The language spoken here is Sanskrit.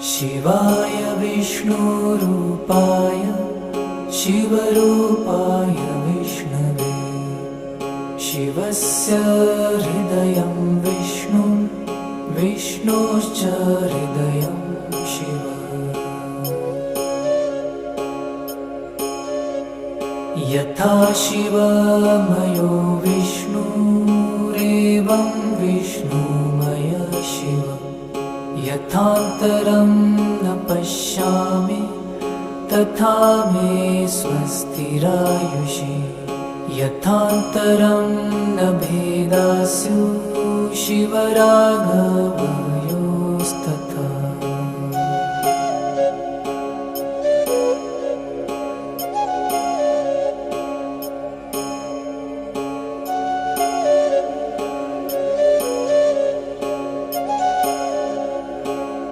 शिवाय विष्णुरूपाय शिवरूपाय विष्णवे। शिवस्य हृदयं विष्णु, विष्णोश्च हृदयं शिव। यथा शिवमयो विष्णुरेवं विष्णुमय शिव। यथान्तरं न पश्यामि तथा मे स्वस्तिरायुषी। यथान्तरं न भेदास्यु शिवराघव